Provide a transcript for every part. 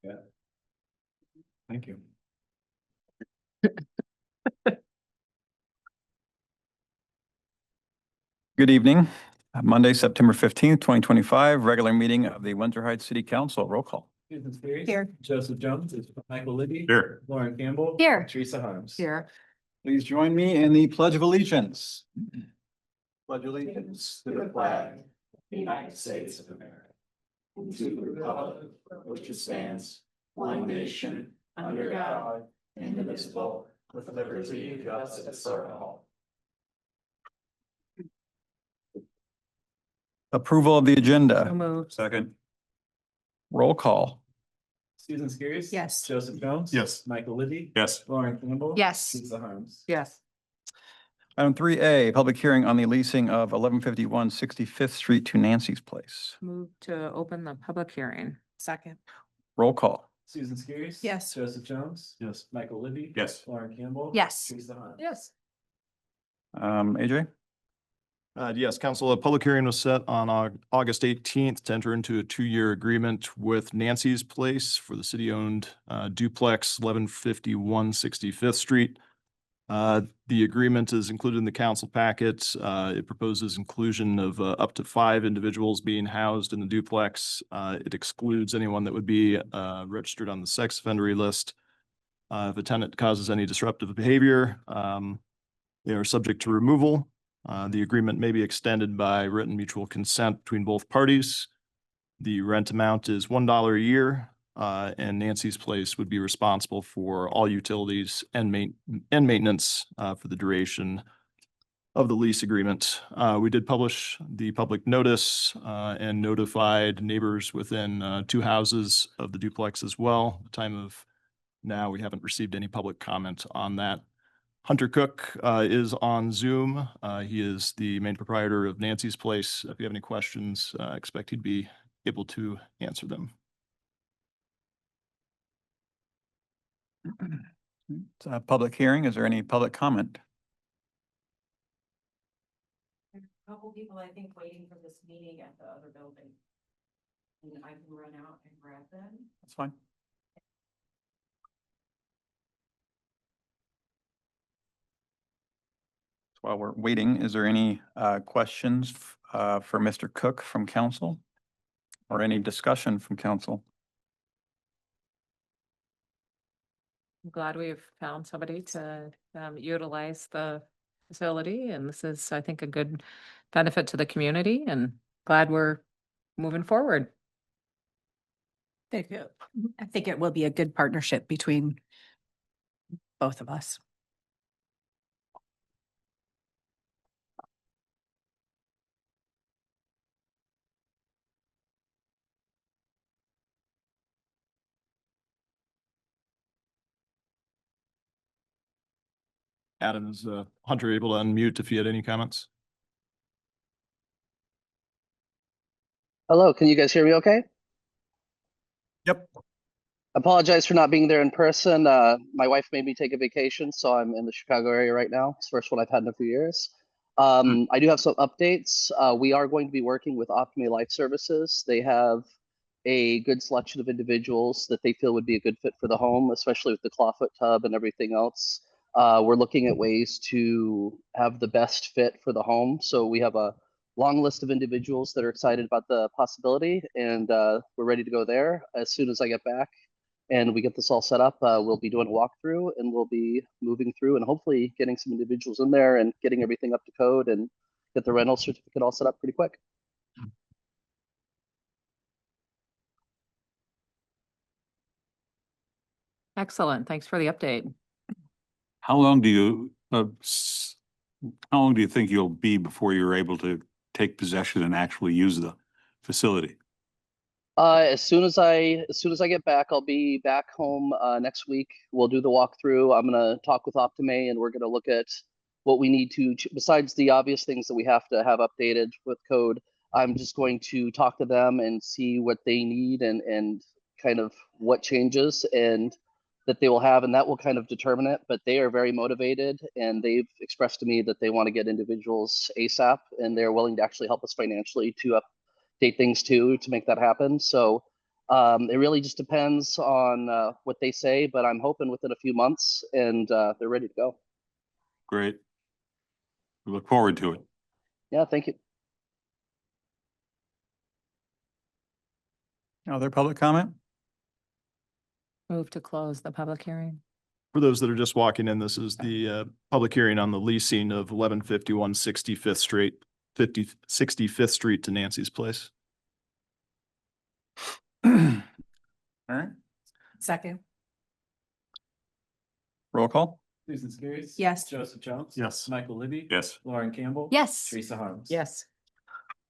Yeah. Thank you. Good evening. Monday, September 15th, 2025, regular meeting of the Windsor Heights City Council. Roll call. Susan Spears. Here. Joseph Jones. Michael Libby. Here. Lauren Campbell. Here. Teresa Harms. Here. Please join me in the Pledge of Allegiance. Pledge allegiance to the flag of the United States of America, and to the republic which stands one nation under God, indivisible, with liberty and justice for all. Approval of the agenda. So moved. Second. Roll call. Susan Spears. Yes. Joseph Jones. Yes. Michael Libby. Yes. Lauren Campbell. Yes. Teresa Harms. Yes. Item 3A, public hearing on the leasing of 1151 65th Street to Nancy's Place. Move to open the public hearing. Second. Roll call. Susan Spears. Yes. Joseph Jones. Yes. Michael Libby. Yes. Lauren Campbell. Yes. Teresa Harms. Yes. AJ? Yes, council, a public hearing was set on August 18th to enter into a 2-year agreement with Nancy's Place for the city-owned duplex 1151 65th Street. The agreement is included in the council packet. It proposes inclusion of up to 5 individuals being housed in the duplex. It excludes anyone that would be registered on the sex offender list. If a tenant causes any disruptive behavior, they are subject to removal. The agreement may be extended by written mutual consent between both parties. The rent amount is $1 a year, and Nancy's Place would be responsible for all utilities and maintenance for the duration of the lease agreement. We did publish the public notice and notified neighbors within 2 houses of the duplex as well. At the time of now, we haven't received any public comment on that. Hunter Cook is on Zoom. He is the main proprietor of Nancy's Place. If you have any questions, expect he'd be able to answer them. It's a public hearing. Is there any public comment? There's a couple people, I think, waiting for this meeting at the other building. And I can run out and grab them. That's fine. While we're waiting, is there any questions for Mr. Cook from council? Or any discussion from council? I'm glad we've found somebody to utilize the facility, and this is, I think, a good benefit to the community, and glad we're moving forward. I think it will be a good partnership between both of us. Adam, is Hunter able to unmute if he had any comments? Hello, can you guys hear me okay? Yep. Apologize for not being there in person. My wife made me take a vacation, so I'm in the Chicago area right now. It's the first one I've had in a few years. I do have some updates. We are going to be working with Optime Life Services. They have a good selection of individuals that they feel would be a good fit for the home, especially with the clawfoot tub and everything else. We're looking at ways to have the best fit for the home. So we have a long list of individuals that are excited about the possibility, and we're ready to go there. As soon as I get back and we get this all set up, we'll be doing a walkthrough, and we'll be moving through and hopefully getting some individuals in there and getting everything up to code and get the rental certificate all set up pretty quick. Excellent. Thanks for the update. How long do you think you'll be before you're able to take possession and actually use the facility? As soon as I get back, I'll be back home next week. We'll do the walkthrough. I'm gonna talk with Optime, and we're gonna look at what we need to, besides the obvious things that we have to have updated with code. I'm just going to talk to them and see what they need and kind of what changes and that they will have, and that will kind of determine it. But they are very motivated, and they've expressed to me that they want to get individuals ASAP, and they're willing to actually help us financially to update things too to make that happen. So It really just depends on what they say, but I'm hoping within a few months, and they're ready to go. Great. We look forward to it. Yeah, thank you. Other public comment? Move to close the public hearing. For those that are just walking in, this is the public hearing on the leasing of 1151 65th Street, 65th Street to Nancy's Place. All right, Second. roll call. Susan Skiris. Yes. Joseph Jones. Yes. Michael Libby. Yes. Lauren Campbell. Yes. Teresa Harms. Yes.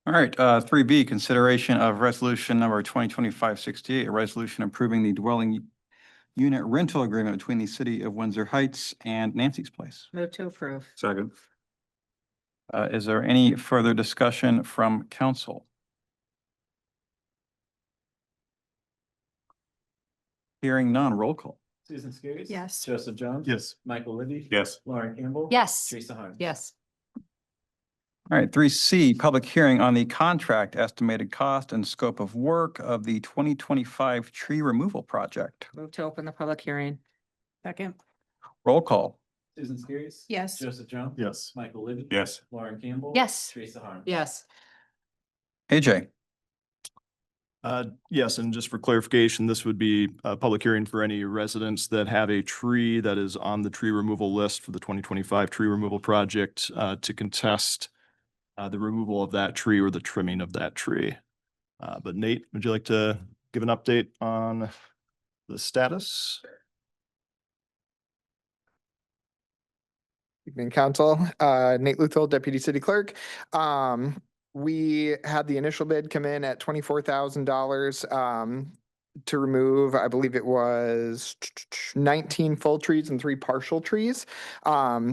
All right, 3B, consideration of resolution number 2025-68, a resolution approving the dwelling unit rental agreement between the city of Windsor Heights and Nancy's Place. Move to approve. Second. Is there any further discussion from council? Hearing none, roll call. Susan Skiris. Yes. Joseph Jones. Yes. Michael Libby. Yes. Lauren Campbell. Yes. Teresa Harms. Yes. All right, 3C, public hearing on the contract, estimated cost and scope of work of the 2025 tree removal project. Move to open the public hearing. Second. Roll call. Susan Skiris. Yes. Joseph Jones. Yes. Michael Libby. Yes. Lauren Campbell. Yes. Teresa Harms. Yes. AJ. Yes, and just for clarification, this would be a public hearing for any residents that have a tree that is on the tree removal list for the 2025 tree removal project to contest the removal of that tree or the trimming of that tree. But Nate, would you like to give an update on the status? Evening, Council. Nate Luthel, Deputy City Clerk. We had the initial bid come in at $24,000 to remove, I believe it was 19 full trees and 3 partial trees.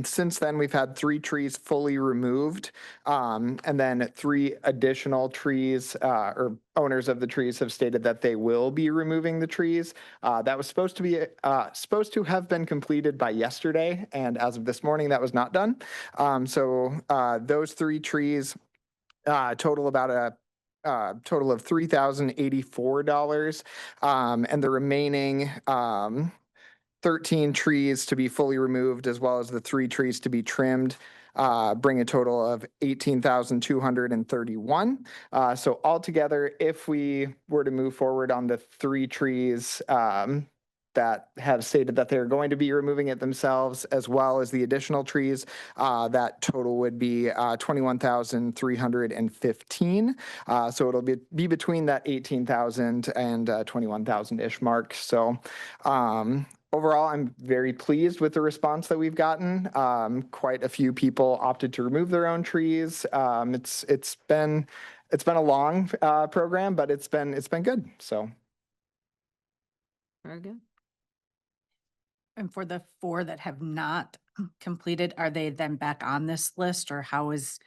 Since then, we've had 3 trees fully removed, and then 3 additional trees, or owners of the trees have stated that they will be removing the trees. That was supposed to have been completed by yesterday, and as of this morning, that was not done. So those 3 trees total about a total of $3,084, and the remaining 13 trees to be fully removed, as well as the 3 trees to be trimmed, bring a total of $18,231. So altogether, if we were to move forward on the 3 trees that have stated that they're going to be removing it themselves, as well as the additional trees, that total would be 21,315. So it'll be between that 18,000 and 21,000-ish mark. So overall, I'm very pleased with the response that we've gotten. Quite a few people opted to remove their own trees. It's been a long program, but it's been good. So Very good. And for the 4 that have not completed, are they then back on this list, or how is?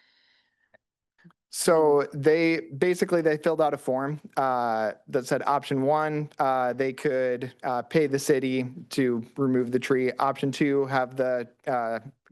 So they filled out a form that said option 1, they could pay the city to remove the tree. Option 2, have the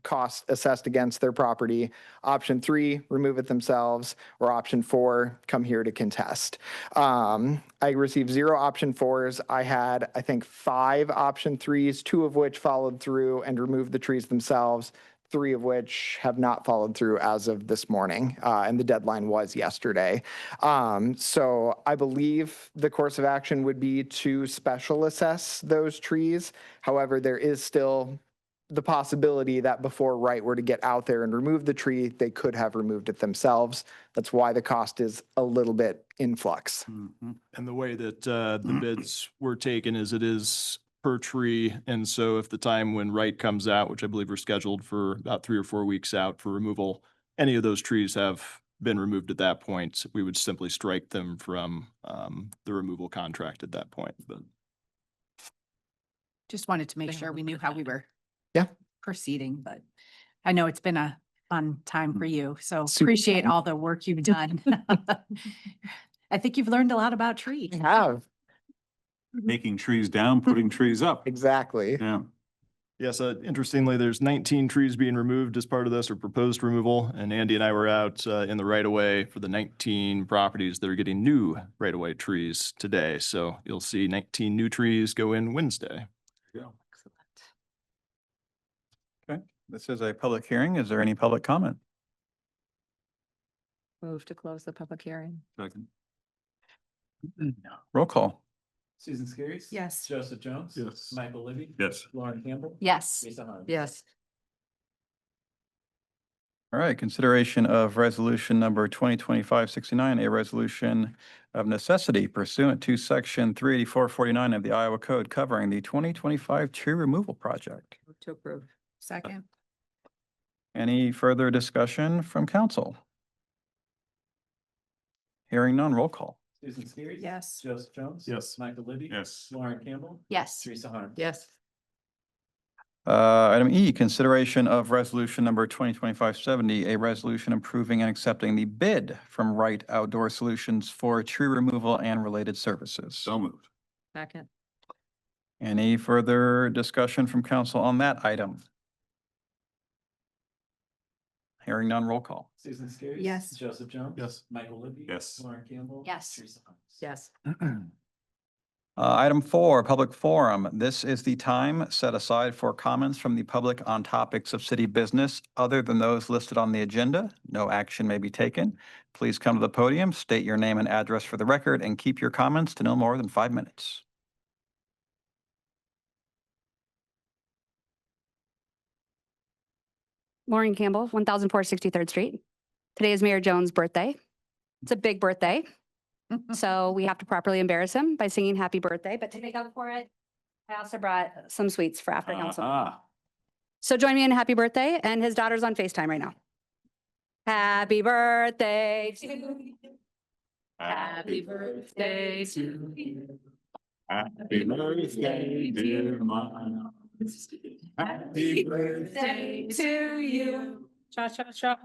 cost assessed against their property. Option 3, remove it themselves, or option 4, come here to contest. I received 0 option 4s. I had, I think, 5 option 3s, 2 of which followed through and removed the trees themselves, 3 of which have not followed through as of this morning, and the deadline was yesterday. So I believe the course of action would be to special assess those trees. However, there is still the possibility that before Wright were to get out there and remove the tree, they could have removed it themselves. That's why the cost is a little bit in flux. And the way that the bids were taken is it is per tree. And so if the time when Wright comes out, which I believe are scheduled for about 3 or 4 weeks out for removal, any of those trees have been removed at that point, we would simply strike them from the removal contract at that point. But Just wanted to make They sure have we a knew how we were Yeah. proceeding, but I know it's been a fun time for you, so Super appreciate fun. all the work you've done. I think you've learned a lot about trees. We have, Taking trees down, putting trees up. exactly. Yeah. Yes, interestingly, there's 19 trees being removed as part of this or proposed removal. And Andy and I were out in the right of way for the 19 properties that are getting new right of way trees today. So you'll see 19 new trees go in Wednesday. Okay, this is a public hearing. Is there any public comment? Move to close the public hearing. Second. Roll call. Susan Skiris. Yes. Joseph Jones. Yes. Michael Libby. Yes. Lauren Campbell. Yes. Teresa Harms. Yes. All right, consideration of resolution number 2025-69, a resolution of necessity pursuant to section 38449 of the Iowa Code covering the 2025 tree removal project. Move to approve. Second. Any further discussion from council? Hearing none, roll call. Susan Skiris. Yes. Joseph Jones. Yes. Michael Libby. Yes. Lauren Campbell. Yes. Teresa Harms. Yes. Item E, consideration of resolution number 2025-70, a resolution approving and accepting the bid from Wright Outdoor Solutions for tree removal and related services. So moved. Second. Any further discussion from council on that item? Hearing none, roll call. Susan Skiris. Yes. Joseph Jones. Yes. Michael Libby. Yes. Lauren Campbell. Yes. Teresa Harms. Yes. Item 4, public forum. This is the time set aside for comments from the public on topics of city business other than those listed on the agenda. No action may be taken. Please come to the podium, state your name and address for the record, and keep your comments to no more than 5 minutes. Lauren Campbell, 1463rd Street. Today is Mayor Jones' birthday. It's a big birthday. So we have to properly embarrass him by singing happy birthday, but to make up for it, I also brought some sweets for after council. So join me in happy birthday, and his daughter's on FaceTime right now. Happy birthday to you. Happy birthday to you. Happy birthday, dear mom. Happy birthday to you. Cha cha cha.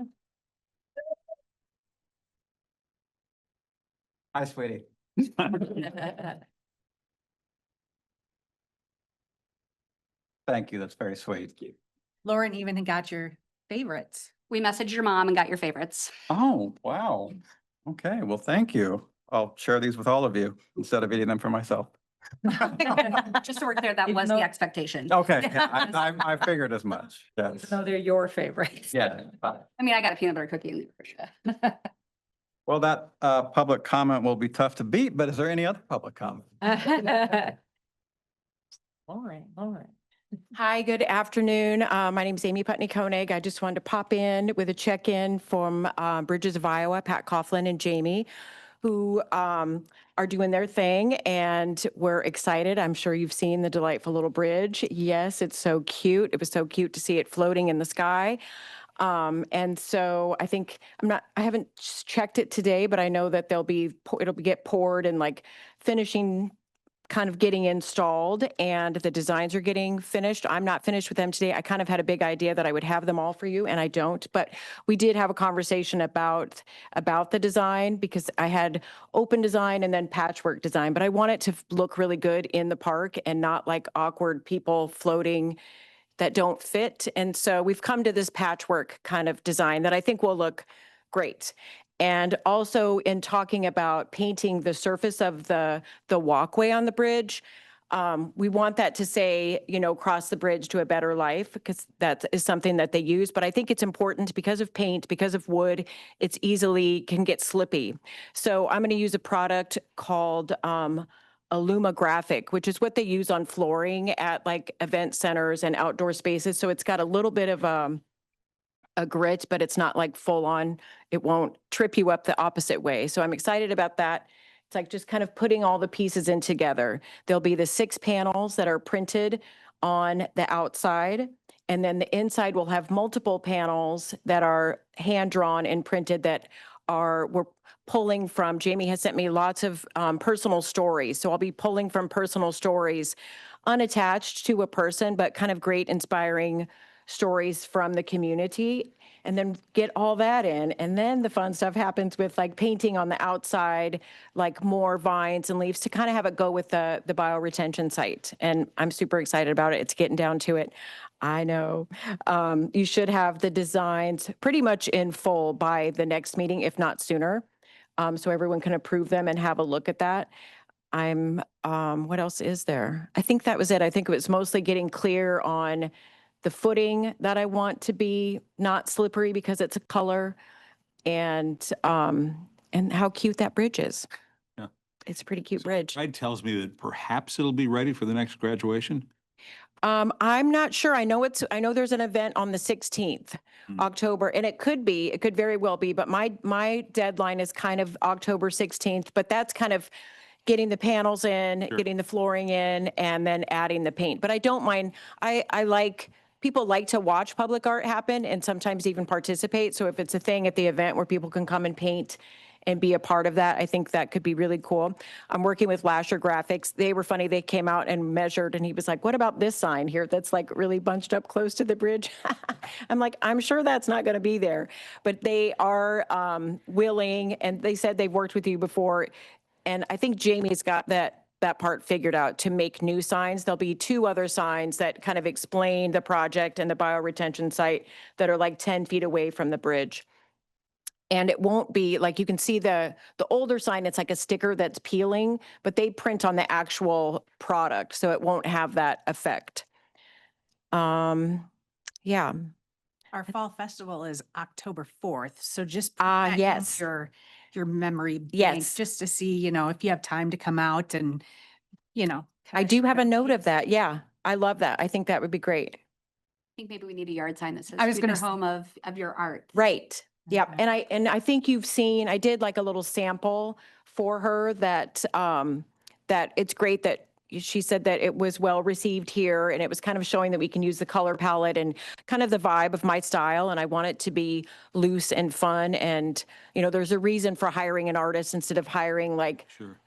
Hi, sweetie. Thank you. That's very sweet. Lauren even got your favorites. We messaged your mom and got your favorites. Oh, wow. Okay, well, thank you. I'll share these with all of you instead of eating them for myself. Just so we're clear, that Even was the though- expectation. Okay, yeah, I figured as much. Yes. No, they're your favorites. Yeah. I mean, I got a peanut butter cookie in there for sure. Well, that public comment will be tough to beat, but is there any other public comment? Lauren. Hi, good afternoon. My name is Amy Putney Koenig. I just wanted to pop in with a check-in from Bridges of Iowa, Pat Coughlin and Jamie, who are doing their thing, and we're excited. I'm sure you've seen the delightful little bridge. Yes, it's so cute. It was so cute to see it floating in the sky. And so I think I haven't checked it today, but I know that it'll get poured and like finishing, kind of getting installed, and the designs are getting finished. I'm not finished with them today. I kind of had a big idea that I would have them all for you, and I don't, but we did have a conversation about the design, because I had open design and then patchwork design, but I want it to look really good in the park and not like awkward people floating that don't fit. And so we've come to this patchwork kind of design that I think will look great. And also in talking about painting the surface of the walkway on the bridge, we want that to say, cross the bridge to a better life, because that is something that they use. But I think it's important because of paint, because of wood, it's can get slippy. So I'm going to use a product called Illuma Graphic, which is what they use on flooring at like event centers and outdoor spaces. So it's got a little bit of a grit, but it's not like full on. It won't trip you up the opposite way. So I'm excited about that. It's like just kind of putting all the pieces in together. There'll be the 6 panels that are printed on the outside, and then the inside will have multiple panels that are hand drawn and printed that we're pulling from. Jamie has sent me lots of personal stories. So I'll be pulling from personal stories unattached to a person, but kind of great, inspiring stories from the community and then get all that in. And then the fun stuff happens with like painting on the outside, like more vines and leaves to kind of have it go with the bioretention site. And I'm super excited about it. It's getting down to it. I know. You should have the designs pretty much in full by the next meeting, if not sooner. So everyone can approve them and have a look at that. What else is there? I think that was it. I think it was mostly getting clear on the footing that I want to be not slippery because it's a color and how cute that bridge is. Yeah. It's a pretty cute bridge. Guide tells me that perhaps it'll be ready for the next graduation. I'm not sure. I know there's an event on the 16th, October, and it could very well be, but my deadline is kind of October 16th, but that's kind of getting the panels in, Sure. getting the flooring in, and then adding the paint. But I don't mind, people like to watch public art happen and sometimes even participate. So if it's a thing at the event where people can come and paint and be a part of that, I think that could be really cool. I'm working with Lasher Graphics. They were funny. They came out and measured and he was like, what about this sign here that's like really bunched up close to the bridge? I'm like, I'm sure that's not going to be there. But they are willing, and they said they've worked with you before. And I think Jamie's got that part figured out to make new signs. There'll be 2 other signs that kind of explain the project and the bioretention site that are like 10 feet away from the bridge. And it won't be like, you can see the older sign, it's like a sticker that's peeling, but they print on the actual product, so it won't have that effect. Yeah. Our fall festival is October 4th, so just yes. your memory bank, Yes. just to see, if you have time to come out and, I do have a note of that. Yeah. I love that. I think that would be great. I think maybe we need a yard sign that says I was future gonna home of your art. Right. Yep. Okay. And I think you've seen, I did like a little sample for her that it's great that she said that it was well received here, and it was kind of showing that we can use the color palette and kind of the vibe of my style. And I want it to be loose and fun. And, there's a reason for hiring an artist instead of hiring like, Sure.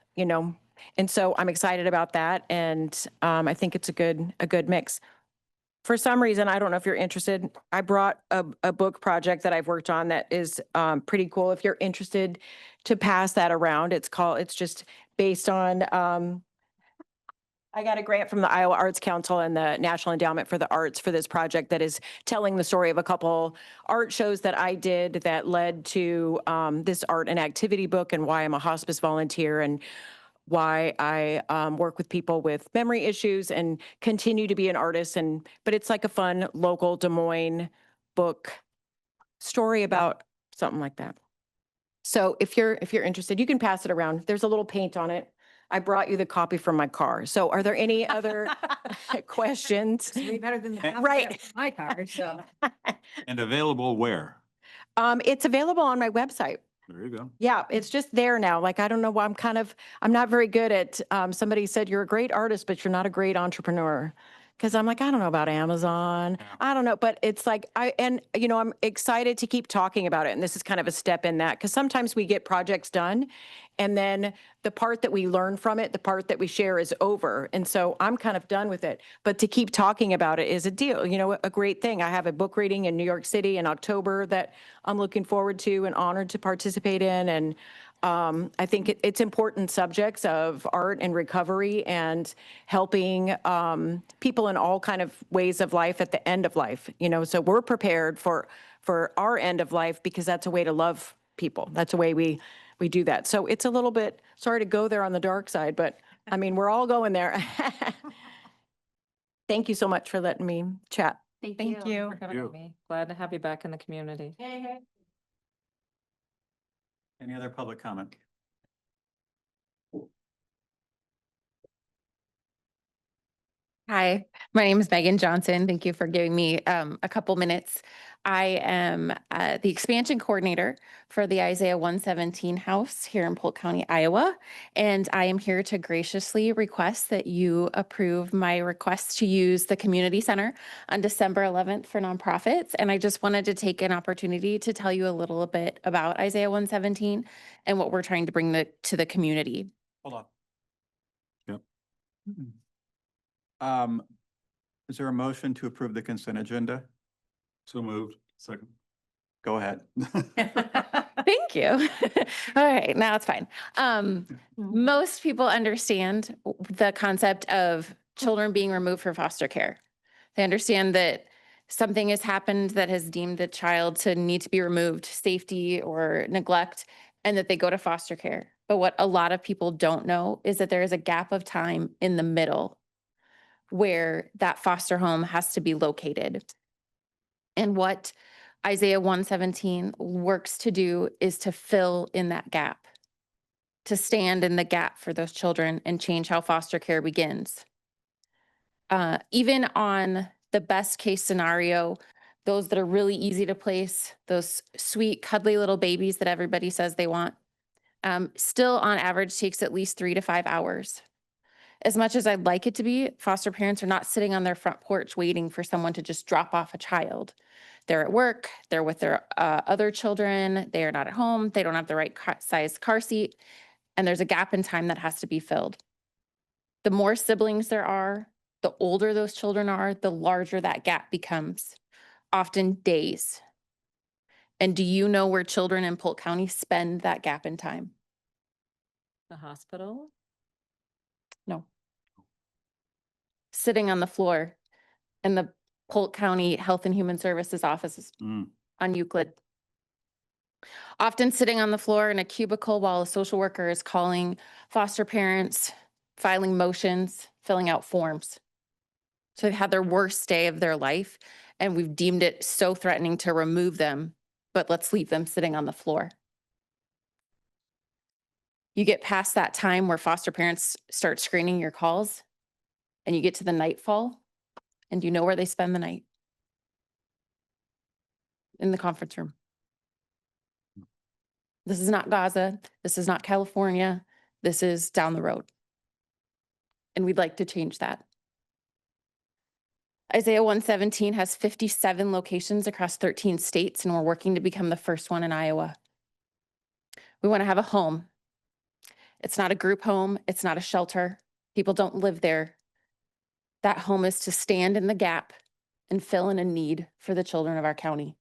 and so I'm excited about that. And I think it's a good mix. For some reason, I don't know if you're interested, I brought a book project that I've worked on that is pretty cool. If you're interested to pass that around, it's just based on, I got a grant from the Iowa Arts Council and the National Endowment for the Arts for this project that is telling the story of a couple art shows that I did that led to this art and activity book, and why I'm a hospice volunteer, and why I work with people with memory issues and continue to be an artist. But it's like a fun local Des Moines book story about something like that. So if you're interested, you can pass it around. There's a little paint on it. I brought you the copy from my car. So are there any other questions? It's way better than the half Right. of my car, so. And available where? It's available on my website. There you go. Yeah, it's just there now. Like, I don't know why I'm not very good at, somebody said, you're a great artist, but you're not a great entrepreneur. Cause I'm like, I don't know about Amazon. Yeah. I don't know, but it's like, I'm excited to keep talking about it. And this is kind of a step in that, because sometimes we get projects done and then the part that we learn from it, the part that we share is over. And so I'm kind of done with it, but to keep talking about it is a deal, a great thing. I have a book reading in New York City in October that I'm looking forward to and honored to participate in. And I think it's important subjects of art and recovery and helping people in all kind of ways of life at the end of life, so we're prepared for our end of life, because that's a way to love people. That's a way we do that. So it's a little bit, sorry to go there on the dark side, but I mean, we're all going there. Thank you so much for letting me chat. Thank Thank you. For having me. Glad to have you back in the community. Any other public comment? Hi, my name is Megan Johnson. Thank you for giving me a couple minutes. I am the expansion coordinator for the Isaiah 117 house here in Polk County, Iowa. And I am here to graciously request that you approve my request to use the community center on December 11th for nonprofits. And I just wanted to take an opportunity to tell you a little bit about Isaiah 117 and what we're trying to bring to the community. Hold on. Yep. Is there a motion to approve the consent agenda? So moved. Second. Go ahead. Thank you. All right, now it's fine. Most people understand the concept of children being removed for foster care. They understand that something has happened that has deemed the child to need to be removed, safety or neglect, and that they go to foster care. But what a lot of people don't know is that there is a gap of time in the middle where that foster home has to be located. And what Isaiah 117 works to do is to fill in that gap, to stand in the gap for those children and change how foster care begins. Even on the best case scenario, those that are really easy to place, those sweet, cuddly little babies that everybody says they want, still on average takes at least 3 to 5 hours. As much as I'd like it to be, foster parents are not sitting on their front porch waiting for someone to just drop off a child. They're at work, they're with their other children, they are not at home, they don't have the right size car seat, and there's a gap in time that has to be filled. The more siblings there are, the older those children are, the larger that gap becomes, often days. And do you know where children in Polk County spend that gap in time? The hospital? No. Sitting on the floor in the Polk County Health and Human Services offices on Euclid. Often sitting on the floor in a cubicle while a social worker is calling foster parents, filing motions, filling out forms. So they've had their worst day of their life, and we've deemed it so threatening to remove them, but let's leave them sitting on the floor. You get past that time where foster parents start screening your calls, and you get to the nightfall, and you know where they spend the night? In the conference room. This is not Gaza. This is not California. This is down the road. And we'd like to change that. Isaiah 117 has 57 locations across 13 states, and we're working to become the first one in Iowa. We want to have a home. It's not a group home. It's not a shelter. People don't live there. That home is to stand in the gap and fill in a need for the children of our county.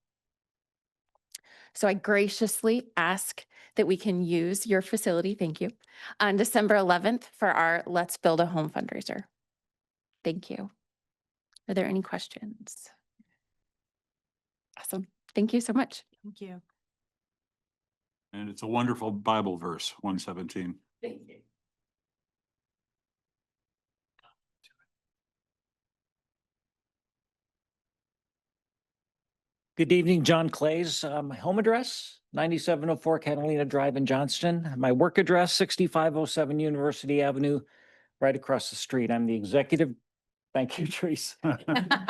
So I graciously ask that we can use your facility, thank you, on December 11th for our Let's Build a Home fundraiser. Thank you. Are there any questions? Awesome. Thank you so much. Thank you. And it's a wonderful Bible verse, 117. Thank you. Good evening, John Clays. My home address, 9704 Catalina Drive in Johnston. My work address, 6507 University Avenue, right across the street. I'm the executive. Thank you, Teresa.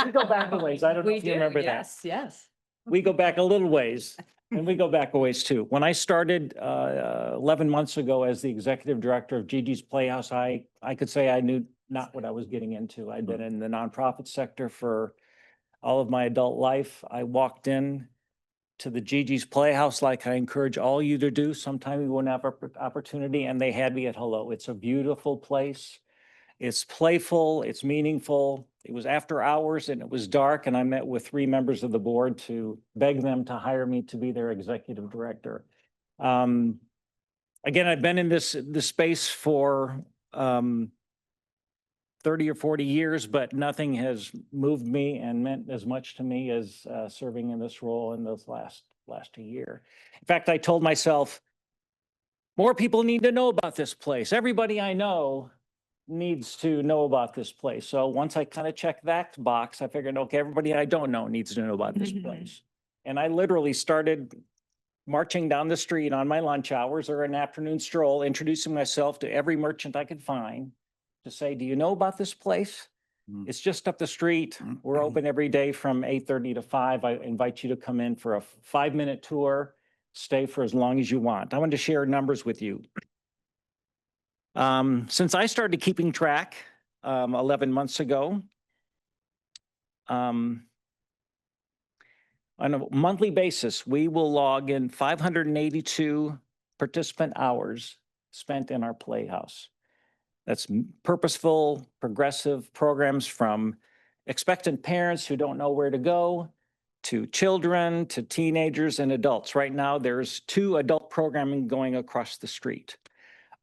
We go back a ways. I don't know if you remember that. Yes. We go back a little ways, and we go back a ways too. When I started 11 months ago as the executive director of Gigi's Playhouse, I could say I knew not what I was getting into. I'd been in the nonprofit sector for all of my adult life. I walked in to the Gigi's Playhouse like I encourage all you to do. Sometime you won't have opportunity, and they had me at hello. It's a beautiful place. It's playful, it's meaningful. It was after hours and it was dark, and I met with 3 members of the board to beg them to hire me to be their executive director. Again, I've been in this space for 30 or 40 years, but nothing has moved me and meant as much to me as serving in this role in this last year. In fact, I told myself, more people need to know about this place. Everybody I know needs to know about this place. So once I kind of checked that box, I figured, okay, everybody I don't know needs to know about this place. And I literally started marching down the street on my lunch hours or an afternoon stroll, introducing myself to every merchant I could find to say, do you know about this place? It's just up the street. We're open every day from 8:30 to 5. I invite you to come in for a 5-minute tour, stay for as long as you want. I want to share numbers with you. Since I started keeping track 11 months ago, on a monthly basis, we will log in 582 participant hours spent in our playhouse. That's purposeful, progressive programs from expectant parents who don't know where to go, to children, to teenagers and adults. Right now, there's 2 adult programming going across the street.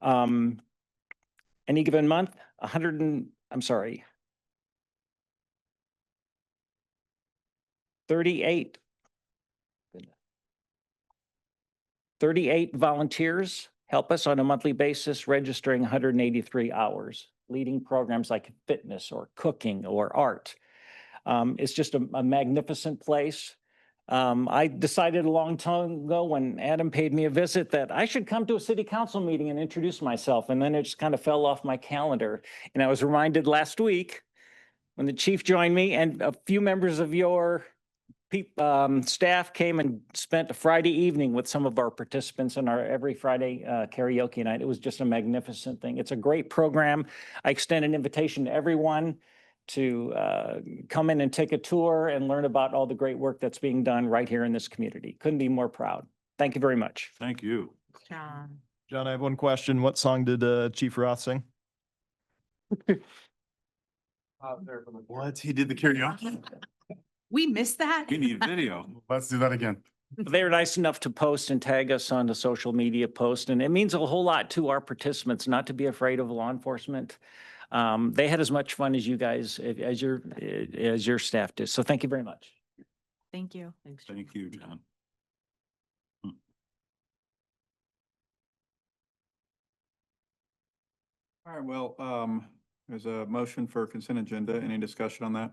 Any given month, 38 volunteers help us on a monthly basis, registering 183 hours, leading programs like fitness or cooking or art. It's just a magnificent place. I decided a long time ago when Adam paid me a visit that I should come to a city council meeting and introduce myself. And then it just kind of fell off my calendar. And I was reminded last week when the chief joined me and a few members of your staff came and spent a Friday evening with some of our participants in our every Friday karaoke night. It was just a magnificent thing. It's a great program. I extend an invitation to everyone to come in and take a tour and learn about all the great work that's being done right here in this community. Couldn't be more proud. Thank you very much. Thank you. John. John, I have one question. What song did Chief Roth sing? What? He did the karaoke? We missed that? We need video. Let's do that again. They were nice enough to post and tag us on the social media post, and it means a whole lot to our participants not to be afraid of law enforcement. They had as much fun as you guys, as your staff did. So thank you very much. Thank you. Thank you, John. All right, well, there's a motion for consent agenda. Any discussion on that?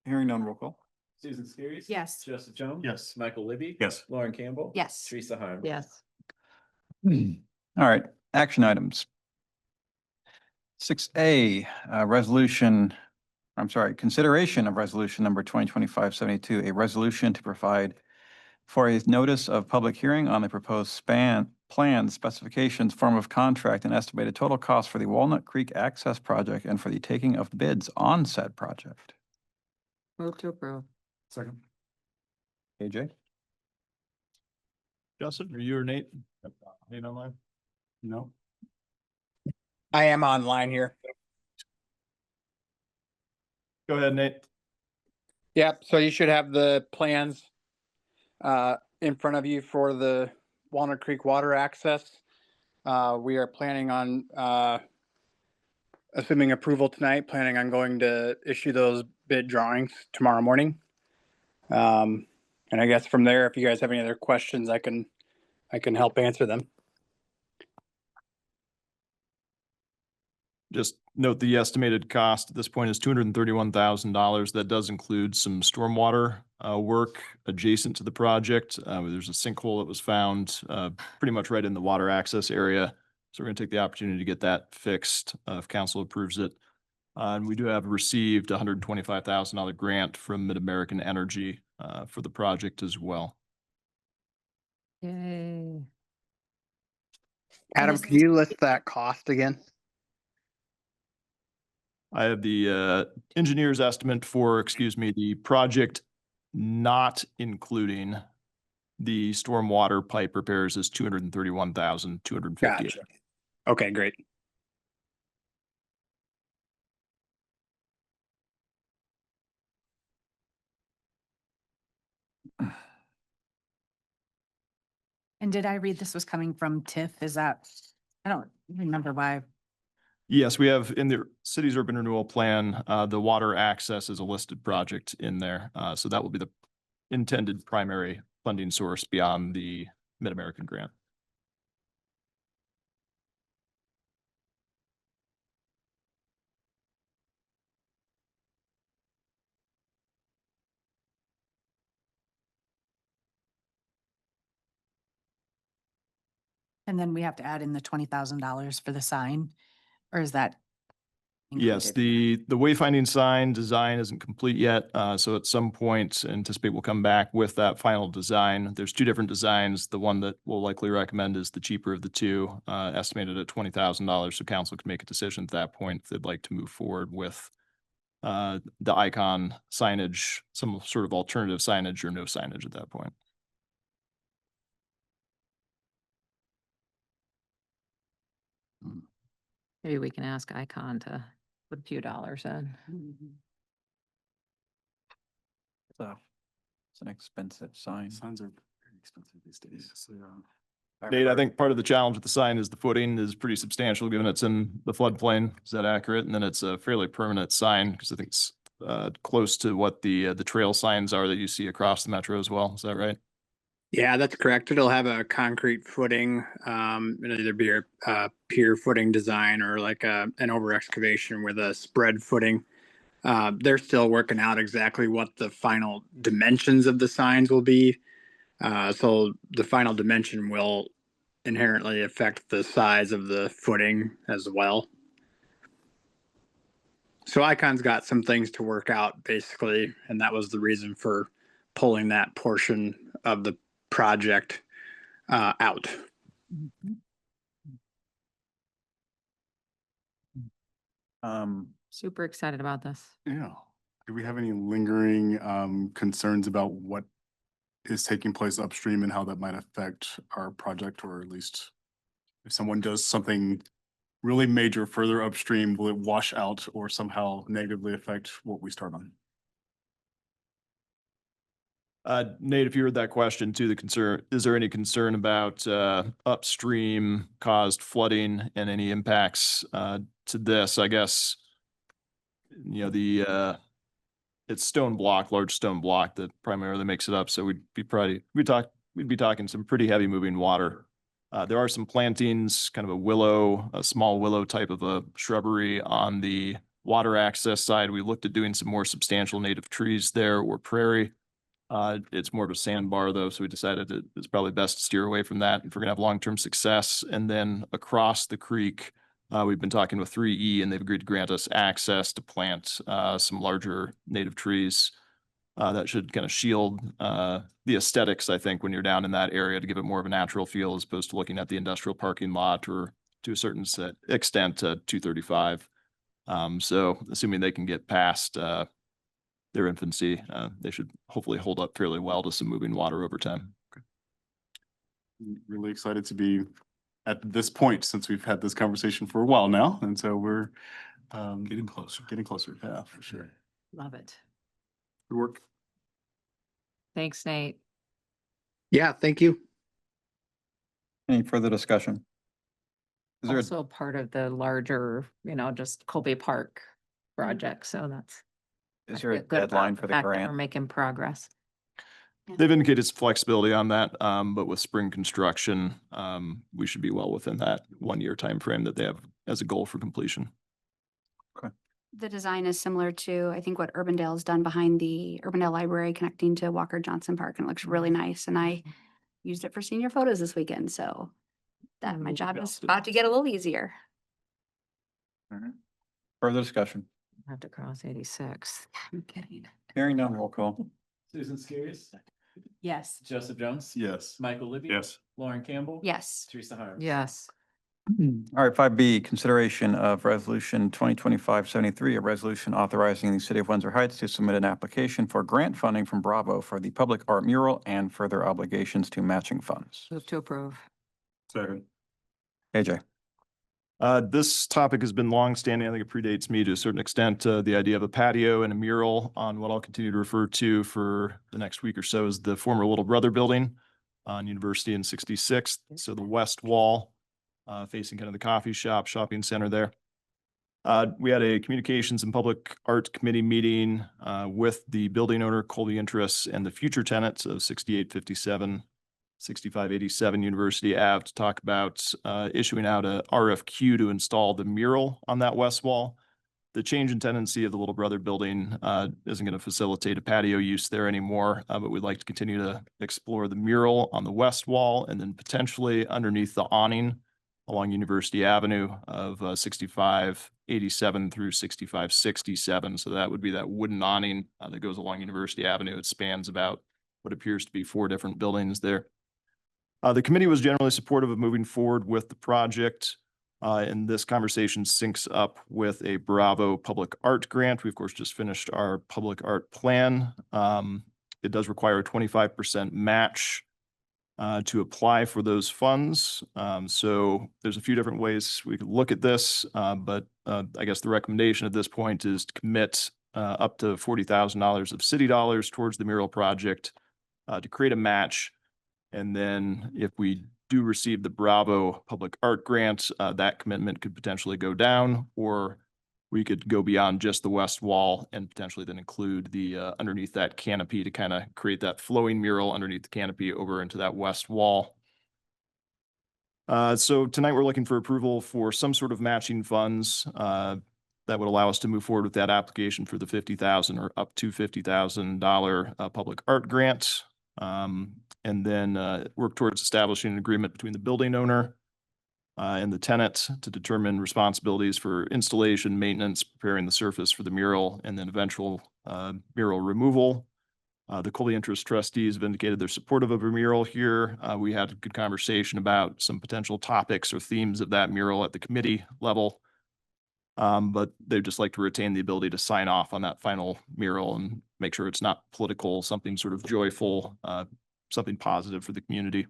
Hearing none, roll call. Susan Skiris. Yes. Joseph Jones. Yes. Michael Libby. Yes. Lauren Campbell. Yes. Teresa Harm. Yes. All right, action items. 6A, consideration of resolution number 2025-72, a resolution to provide for a notice of public hearing on the proposed plan specifications, form of contract, and estimated total cost for the Walnut Creek Access Project and for the taking of bids on said project. Move to approve. Second. AJ? Justin, are you or Nate? Nate online? No. I am online here. Go ahead, Nate. Yep, so you should have the plans in front of you for the Walnut Creek water access. We are planning on assuming approval tonight, planning on going to issue those bid drawings tomorrow morning. And I guess from there, if you guys have any other questions, I can help answer them. Just note the estimated cost at this point is $231,000. That does include some stormwater work adjacent to the project. There's a sinkhole that was found pretty much right in the water access area. So we're going to take the opportunity to get that fixed if council approves it. And we do have received a $125,000 grant from Mid-American Energy for the project as well. Yay. Adam, can you list that cost again? I have the engineer's estimate for, the project not including the stormwater pipe repairs is $231,250. Gotcha. Okay, great. And did I read this was coming from TIF? Is that, I don't remember why. Yes, we have in the city's urban renewal plan, the water access is a listed project in there. So that will be the intended primary funding source beyond the Mid-American grant. And then we have to add in the $20,000 for the sign, or is that? Yes, included? the wayfinding sign design isn't complete yet. So at some point anticipate we'll come back with that final design. There's 2 different designs. The one that we'll likely recommend is the cheaper of the 2, estimated at $20,000. So council can make a decision at that point if they'd like to move forward with the icon signage, some sort of alternative signage or no signage at that point. Maybe we can ask Icon to put a few dollars in. So it's an expensive sign. Signs are very expensive these days. So, Nate, I think part of the challenge with the sign is the footing is pretty substantial, given it's in the floodplain. Is that accurate? And then it's a fairly permanent sign, because I think it's close to what the trail signs are that you see across the metro as well. Is that right? Yeah, that's correct. It'll have a concrete footing. It'll either be a pier footing design or like an over excavation with a spread footing. They're still working out exactly what the final dimensions of the signs will be. So the final dimension will inherently affect the size of the footing as well. So Icon's got some things to work out basically, and that was the reason for pulling that portion of the project out. Super excited about this. Yeah. Do we have any lingering concerns about what is taking place upstream and how that might affect our project, or at least if someone does something really major further upstream, will it wash out or somehow negatively affect what we start on? Nate, if you heard that question too, the concern, is there any concern about upstream caused flooding and any impacts to this? I guess, you know, it's stone block, large stone block that primarily makes it up. So we'd be talking some pretty heavy moving water. There are some plantings, kind of a small willow type of a shrubbery on the water access side. We looked at doing some more substantial native trees there, or prairie. It's more of a sandbar though, so we decided it's probably best to steer away from that if we're gonna have long-term success. And then across the creek, we've been talking with 3E, and they've agreed to grant us access to plant some larger native trees that should kind of shield the aesthetics, I think, when you're down in that area, to give it more of a natural feel as opposed to looking at the industrial parking lot, or to a certain extent 235. So assuming they can get past their infancy, they should hopefully hold up fairly well to some moving water over time. Really excited to be at this point, since we've had this conversation for a while now. And so we're getting closer. Getting closer. Yeah, for sure. Love it. Good work. Thanks, Nate. Yeah, thank you. Any further discussion? Is there Also part of the larger, just Colby Park project. So that's. is I there a feel good about deadline for the fact that grant? We're making progress. They've indicated some flexibility on that, but with spring construction, we should be well within that 1 year time frame that they have as a goal for completion. The design is similar to, I think, what Urbandale's done behind the Urbandale Library connecting to Walker Johnson Park, and it looks really nice. And I used it for senior photos this weekend, so that my job is about to get a little easier. All right. Further discussion? I have to cross 86. I'm kidding. Hearing none, roll call. Susan Skiris, Yes. Joseph Jones. Yes. Michael Libby. Yes. Lauren Campbell. Yes. Teresa Harms. Yes. All right, 5B, consideration of resolution 2025-73, a resolution authorizing the city of Windsor Heights to submit an application for grant funding from Bravo for the public art mural and further obligations to matching funds. Move to approve. Second. AJ. This topic has been longstanding. I think it predates me to a certain extent. The idea of a patio and a mural on what I'll continue to refer to for the next week or so as the former Little Brother building on University and 66th. So the west wall facing kind of the coffee shop, shopping center there. We had a communications and public art committee meeting with the building owner, Colby Interests, and the future tenants of 6857 6587 University Ave to talk about issuing out a RFQ to install the mural on that west wall. The change in tenancy of the Little Brother building isn't going to facilitate a patio use there anymore, but we'd like to continue to explore the mural on the west wall and then potentially underneath the awning along University Avenue of 6587 through 6567. So that would be that wooden awning that goes along University Avenue. It spans about what appears to be 4 different buildings there. The committee was generally supportive of moving forward with the project. And this conversation syncs up with a Bravo public art grant. We, of course, just finished our public art plan. It does require a 25% match to apply for those funds. So there's a few different ways we could look at this, but I guess the recommendation at this point is to commit up to $40,000 of city dollars towards the mural project to create a match. And then if we do receive the Bravo Public Art Grant, that commitment could potentially go down, or we could go beyond just the west wall and potentially then include the underneath that canopy to kind of create that flowing mural underneath the canopy over into that west wall. So tonight we're looking for approval for some sort of matching funds that would allow us to move forward with that application for the $50,000 or up to $50,000 public art grant. And then work towards establishing an agreement between the building owner and the tenant to determine responsibilities for installation, maintenance, preparing the surface for the mural, and then eventual mural removal. The Colby Interest trustees have indicated they're supportive of a mural here. We had a good conversation about some potential topics or themes of that mural at the committee level. But they'd just like to retain the ability to sign off on that final mural and make sure it's not political, something sort of joyful, something positive for the community.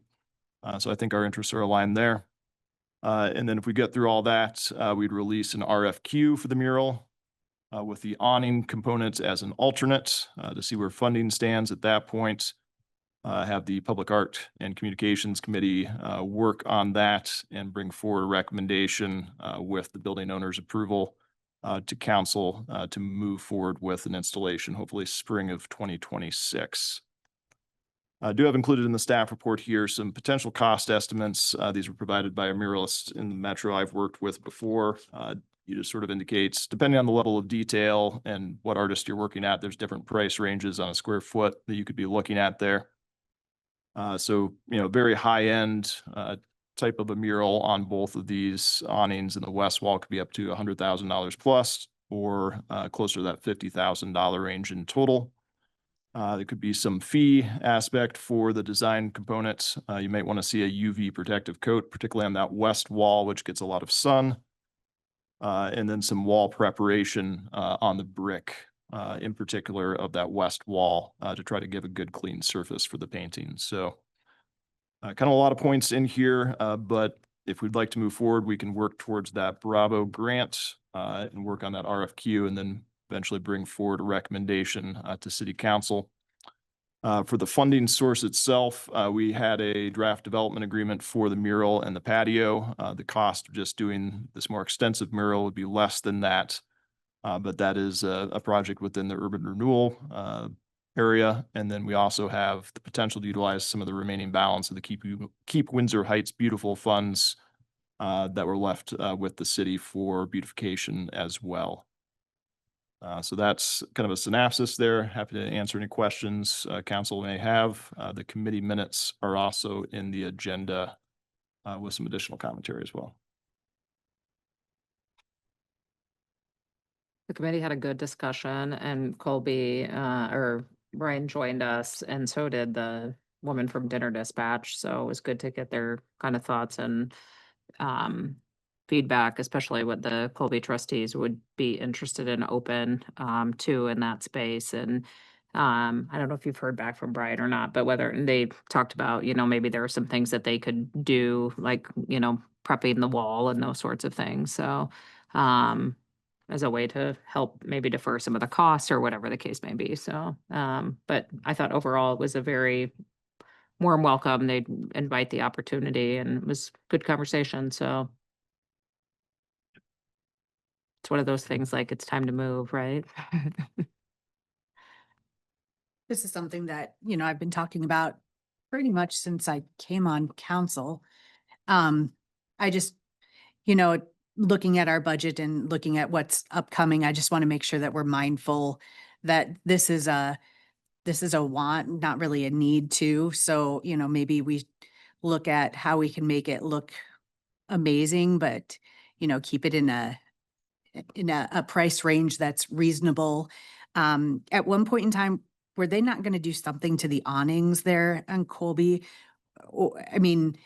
So I think our interests are aligned there. And then if we get through all that, we'd release an RFQ for the mural with the awning components as an alternate to see where funding stands at that point. Have the Public Art and Communications Committee work on that and bring forward a recommendation with the building owner's approval to council to move forward with an installation, hopefully spring of 2026. I do have included in the staff report here some potential cost estimates. These were provided by a muralist in the metro I've worked with before. You just sort of indicates, depending on the level of detail and what artist you're working at, there's different price ranges on a square foot that you could be looking at there. So, very high end type of a mural on both of these awnings in the west wall could be up to $100,000 plus, or closer to that $50,000 range in total. There could be some fee aspect for the design components. You might want to see a UV protective coat, particularly on that west wall, which gets a lot of sun. And then some wall preparation on the brick, in particular of that west wall, to try to give a good clean surface for the painting. So kind of a lot of points in here, but if we'd like to move forward, we can work towards that Bravo grant and work on that RFQ, and then eventually bring forward a recommendation to City Council. For the funding source itself, we had a draft development agreement for the mural and the patio. The cost of just doing this more extensive mural would be less than that, but that is a project within the urban renewal area. And then we also have the potential to utilize some of the remaining balance of the Keep Windsor Heights Beautiful funds that were left with the city for beautification as well. So that's kind of a synopsis there. Happy to answer any questions council may have. The committee minutes are also in the agenda with some additional commentary as well. The committee had a good discussion, and Colby or Brian joined us, and so did the woman from Dinner Dispatch. So it was good to get their kind of thoughts and feedback, especially what the Colby trustees would be interested in open to in that space. And I don't know if you've heard back from Brian or not, but whether they talked about, maybe there are some things that they could do, like, prepping the wall and those sorts of things. So as a way to help maybe defer some of the costs or whatever the case may be. So, but I thought overall it was a very warm welcome. They'd invite the opportunity, and it was good conversation. So it's one of those things, like, it's time to move, right? This is something that, I've been talking about pretty much since I came on council. I just, looking at our budget and looking at what's upcoming, I just want to make sure that we're mindful that this is a want, not really a need to. So, maybe we look at how we can make it look amazing, but, keep it in a price range that's reasonable. At one point in time, were they not going to do something to the awnings there on Colby? I mean,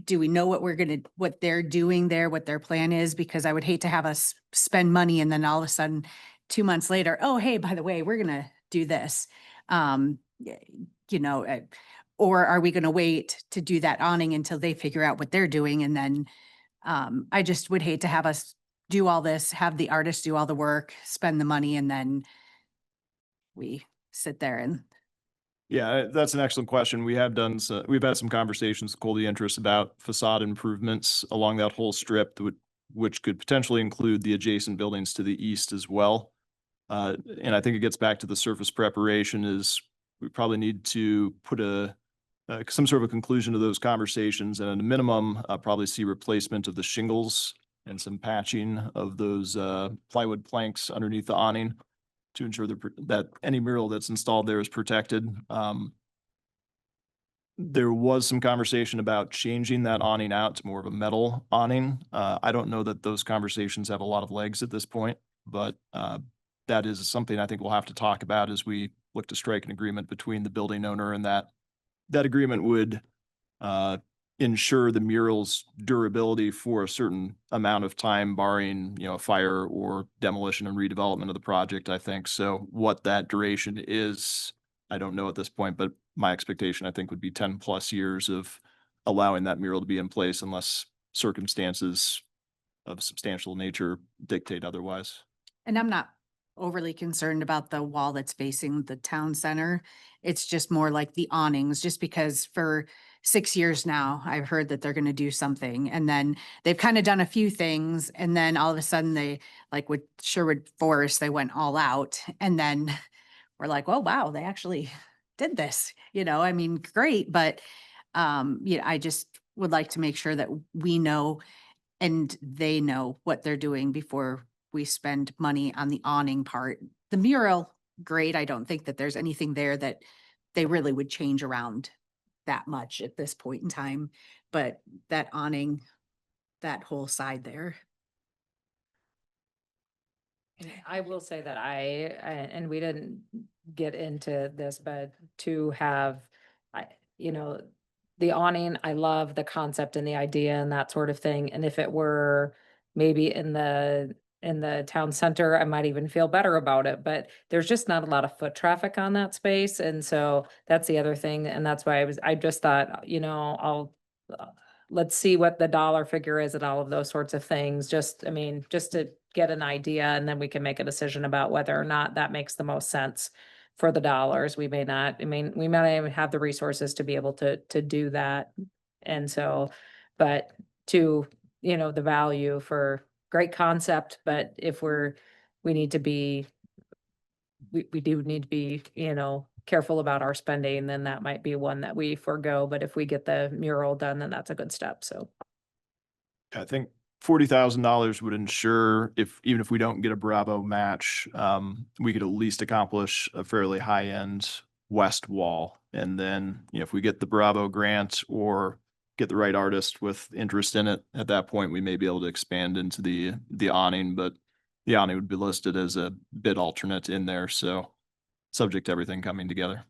do we know what they're doing there, what their plan is? Because I would hate to have us spend money and then all of a sudden 2 months later, oh, hey, by the way, we're going to do this. Or are we going to wait to do that awning until they figure out what they're doing? And then I just would hate to have us do all this, have the artists do all the work, spend the money, and then we sit there and Yeah, that's an excellent question. We have done, we've had some conversations with Colby Interest about facade improvements along that whole strip that would, which could potentially include the adjacent buildings to the east as well. And I think it gets back to the surface preparation is we probably need to put some sort of a conclusion to those conversations, and at a minimum, probably see replacement of the shingles and some patching of those plywood planks underneath the awning to ensure that any mural that's installed there is protected. There was some conversation about changing that awning out to more of a metal awning. I don't know that those conversations have a lot of legs at this point, but that is something I think we'll have to talk about as we look to strike an agreement between the building owner, and that agreement would ensure the mural's durability for a certain amount of time, barring, you know, fire or demolition and redevelopment of the project, I think. So what that duration is, I don't know at this point, but my expectation, I think, would be 10+ years of allowing that mural to be in place unless circumstances of substantial nature dictate otherwise. And I'm not overly concerned about the wall that's facing the town center. It's just more like the awnings, just because for 6 years now, I've heard that they're gonna do something, and then they've kind of done a few things, and then all of a sudden they, like with Sherwood Forest, they went all out, and then we're like, oh, wow, they actually did this, you know, I mean, great, but yeah, I just would like to make sure that we know and they know what they're doing before we spend money on the awning part. The mural, great. I don't think that there's anything there that they really would change around that much at this point in time. But that awning, that whole side there. I will say that and we didn't get into this, but to have, you know, the awning, I love the concept and the idea and that sort of thing. And if it were maybe in the town center, I might even feel better about it, but there's just not a lot of foot traffic on that space. And so that's the other thing. And that's why I just thought, you know, let's see what the dollar figure is and all of those sorts of things. Just, I mean, just to get an idea, and then we can make a decision about whether or not that makes the most sense for the dollars. We may not, I mean, we might not even have the resources to be able to do that. And so, but to, you know, the value for great concept, but if we need to be, we do need to be, you know, careful about our spending, then that might be one that we forego. But if we get the mural done, then that's a good step. So I think $40,000 would ensure even if we don't get a Bravo match, we could at least accomplish a fairly high-end west wall. And then, you know, if we get the Bravo grant or get the right artist with interest in it, at that point, we may be able to expand into the awning, but the awning would be listed as a bid alternate in there. So subject to everything coming together.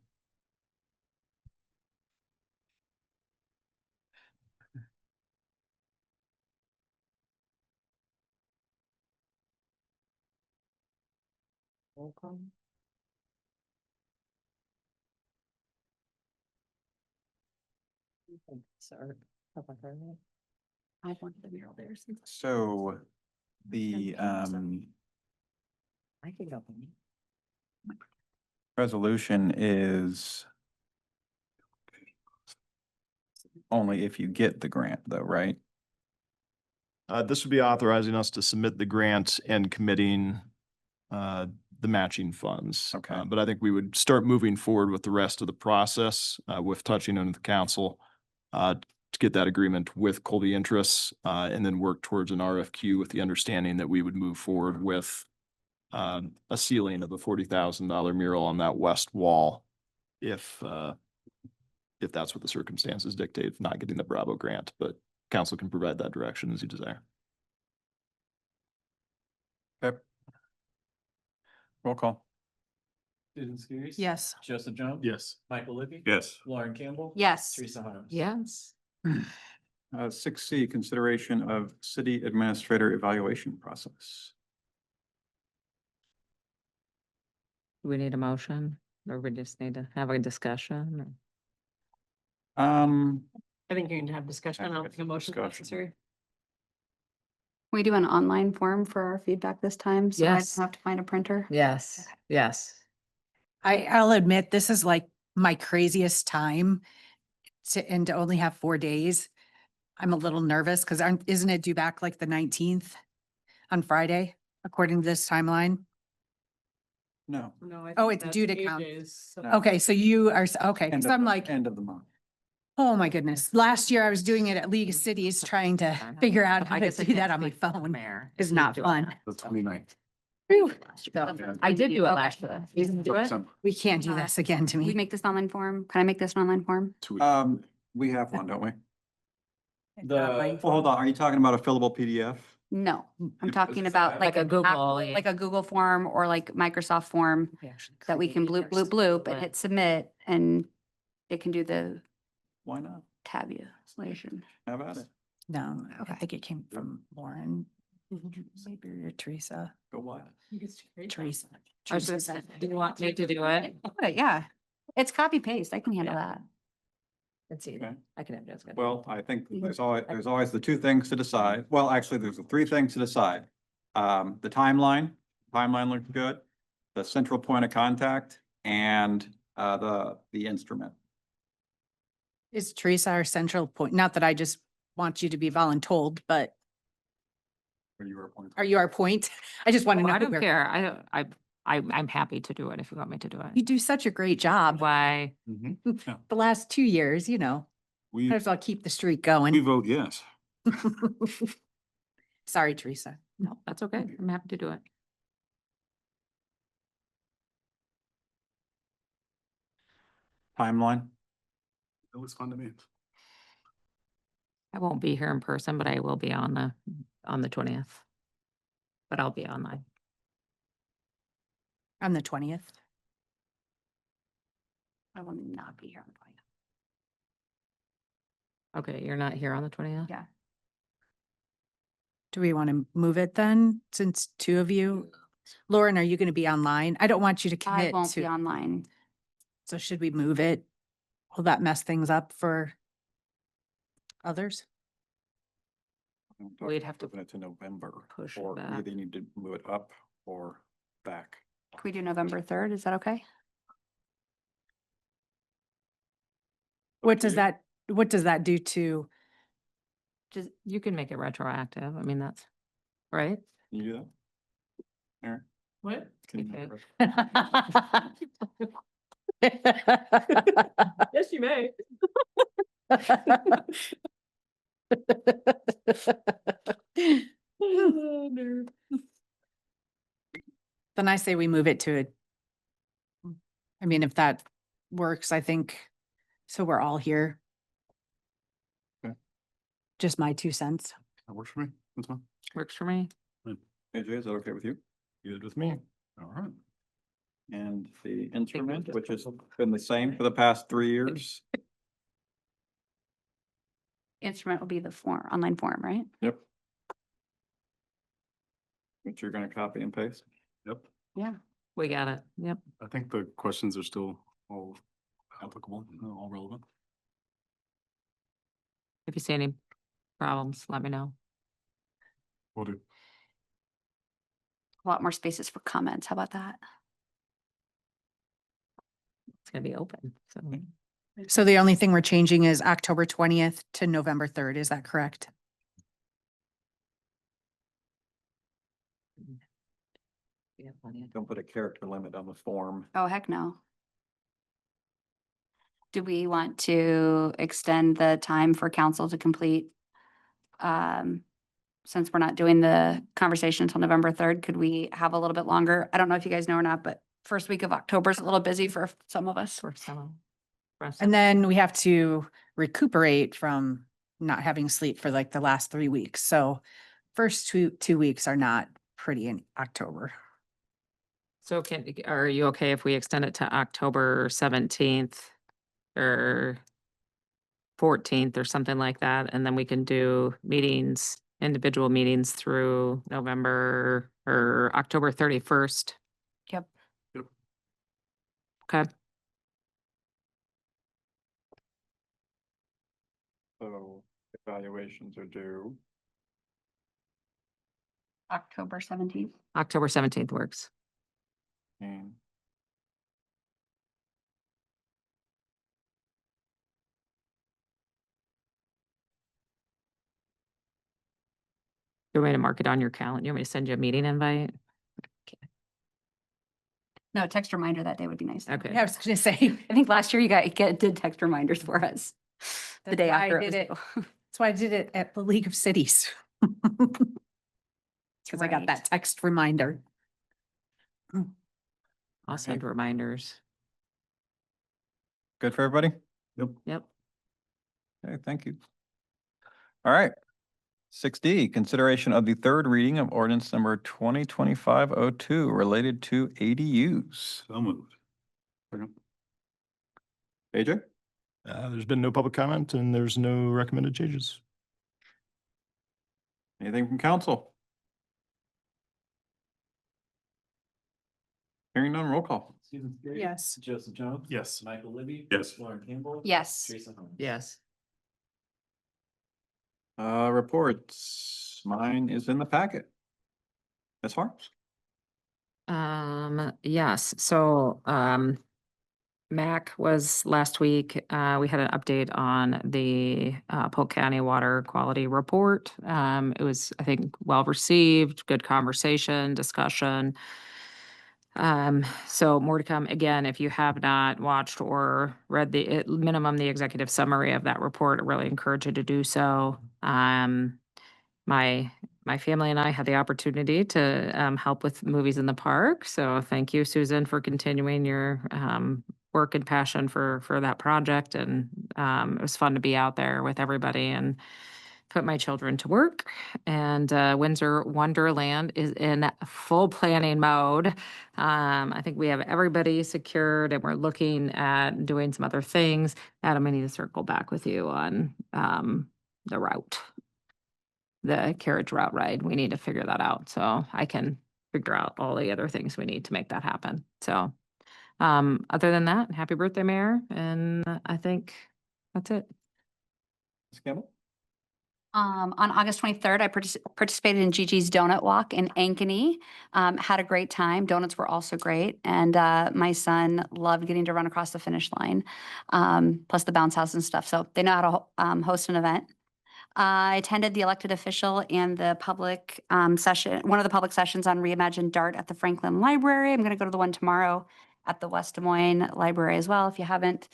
Sorry. I've wanted the mural there since. So the I can go. resolution is only if you get the grant though, right? This would be authorizing us to submit the grant and committing the matching funds. Okay. But I think we would start moving forward with the rest of the process with touching on the council to get that agreement with Colby Interests and then work towards an RFQ with the understanding that we would move forward with a ceiling of a $40,000 mural on that west wall if that's what the circumstances dictate, if not getting the Bravo grant, but council can provide that direction as you desire. Okay. Roll call. Susan Skiris. Yes. Joseph Jones. Yes. Michael Libby. Yes. Lauren Campbell. Yes. Teresa Harms. Yes. 6C, consideration of city administrator evaluation process. Do we need a motion, or we just need to have a discussion? I think you're going to have discussion. I don't think a motion is Discussion. necessary. We do an online form for our feedback this time, so I Yes. don't have to find a printer. Yes, yes. I'll admit, this is like my craziest time and to only have 4 days. I'm a little nervous because isn't it due back like the 19th on Friday, according to this timeline? No. Oh, it's due to count. Okay, so you are, okay, End because of I'm the- like, End of the month. oh my goodness. Last year I was doing it at League of Cities, trying to figure out how to do that on my phone. It's not fun. The 29th. Whew. I did do it last year. You didn't do it? We can't do this again to We me. make this an online form. Can I make this an online form? We have one, don't we? Online Well, hold on, are you talking about a fillable PDF? No, I'm talking about like Like a an Google, app- like a Google form or like Microsoft form that we can bloop, bloop, bloop and hit submit and it can do the Why not? tabulation. Have at it. No, I Okay. think it came from Lauren. Maybe or Teresa. Go what? Teresa. I was just, do you want me to do it? Okay, yeah. It's copy paste. I can handle that. Let's see. Okay. I can have this. Well, I think there's always the two things to decide. Well, actually, there's the three things to decide. The timeline looks good, the central point of contact, and the instrument. Is Teresa our central point? Not that I just want you to be voluntold, but Or you were appointed. are you our point? I just want to know. I don't where- care. I'm happy to do it if you want me to do You it. do such a great job. Why? The last 2 years, you know, We, might as well keep the streak we going. vote yes. Sorry, Teresa. No, that's okay. I'm happy to do it. Timeline? That was fun to me. I won't be here in person, but I will be on the 20th. But I'll be online. On the 20th. I will not be here on the 20th. Okay, you're not here on the 20th? Yeah. Do we want to move it then, since two of you? Lauren, are you going to be online? I don't want you to I commit won't be to, online. so should we move it? Will that mess things up for others? We'd have to Moving it to November, push it or we back. either need to move it up or back. Can we do November 3rd? Is that okay? What does that do to, Just, you can make it retroactive. I mean, that's, right? Can you do that? Aaron? What? Can you Okay. make it- Yes, you may. then I say we move it to I mean, if that works, I think, so we're all here. Okay. Just my 2 cents. That works for me. That's fine. Works for me. AJ, is that okay with you? Good with me. All right. And the instrument, which has been the same for the past 3 years. Instrument will be the form, online form, right? Yep. Which you're gonna copy and paste. Yep. Yeah. We got it. Yep. I think the questions are still all applicable, all relevant. If you see any problems, let me know. Will do. A lot more spaces for comments. How about that? It's gonna be open, so. So the only thing we're changing is October 20th to November 3rd. Is that correct? We have plenty of- Don't put a character limit on the form. Oh, heck no. Do we want to extend the time for council to complete? Since we're not doing the conversation until November 3rd, could we have a little bit longer? I don't know if you guys know or not, but first week of October is a little busy for some of us. For some. for us. And then we have to recuperate from not having sleep for like the last 3 weeks. So first two weeks are not pretty in October. So are you okay if we extend it to October 17th or 14th or something like that? And then we can do meetings, individual meetings through November or October 31st. Yep. Yep. Okay. So evaluations are due. October 17th. October 17th works. And You want me to mark it on your calendar? You want me to send you a meeting invite? No, text reminder that day would be nice. Okay. Yeah, I was gonna say. I think last year you did text reminders for us. The That's day why I after did was it. due. That's why I did it at the League of Cities. Cause I got right. that text reminder. I'll send reminders. Good for everybody? Yep. Okay, thank you. All right. 6D, consideration of the third reading of ordinance number 2025-02 related to ADUs. So moved. AJ? There's been no public comment and there's no recommended changes. Anything from council? Hearing none, roll call. Susan Skiris. Yes. Joseph Jones. Yes. Michael Libby. Yes. Lauren Campbell. Yes. Teresa Holmes. Yes. Reports. Mine is in the packet. Ms. Harms? Yes, so, MAC was last week. We had an update on the, Polk County Water Quality Report. It was, I think, well received, good conversation, discussion. So more to come. Again, if you have not watched or read at minimum, the executive summary of that report, I really encourage you to do so. My family and I had the opportunity to help with movies in the park. So thank you, Susan, for continuing your work and passion for that project. And it was fun to be out there with everybody and put my children to work. And Windsor Wonderland is in full planning mode. I think we have everybody secured and we're looking at doing some other things. Adam, I need to circle back with you on the route. The carriage route ride. We need to figure that out. So I can figure out all the other things we need to make that happen. So other than that, happy birthday, Mayor. And I think that's it. Ms. Campbell? On August 23rd, I participated in Gigi's Donut Walk in Ankeny. Had a great time. Donuts were also great. And my son loved getting to run across the finish line, plus the bounce house and stuff. So they know how to host an event. I attended the elected official and the public session, one of the public sessions on Reimagine DART at the Franklin Library. I'm going to go to the one tomorrow at the West Des Moines Library as well. If you haven't